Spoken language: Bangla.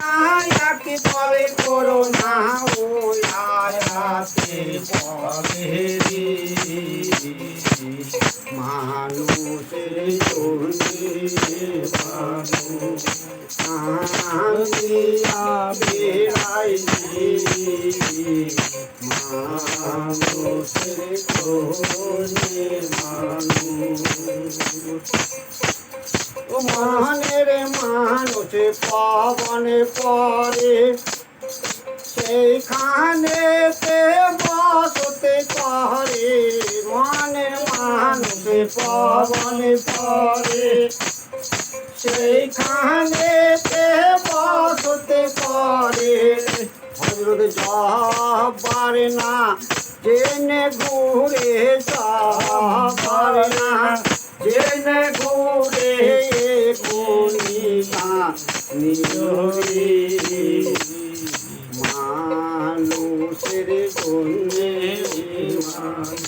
আয়াকে তবে করো না ও আয়াতে পরে রে মানুষের জন্যে বেড়াইছি মানুষের জন্যে মনের মানুষ পাবনে পরে সেইখানেতে বসতে করে মনের মানুষ পাবনে পরে সেইখানেতে বসতে করে হযরত জব্বার না জেনে ঘুরে যাবার না জেনে ঘুরে গুনিয়া নিরে মানুষের জন্যে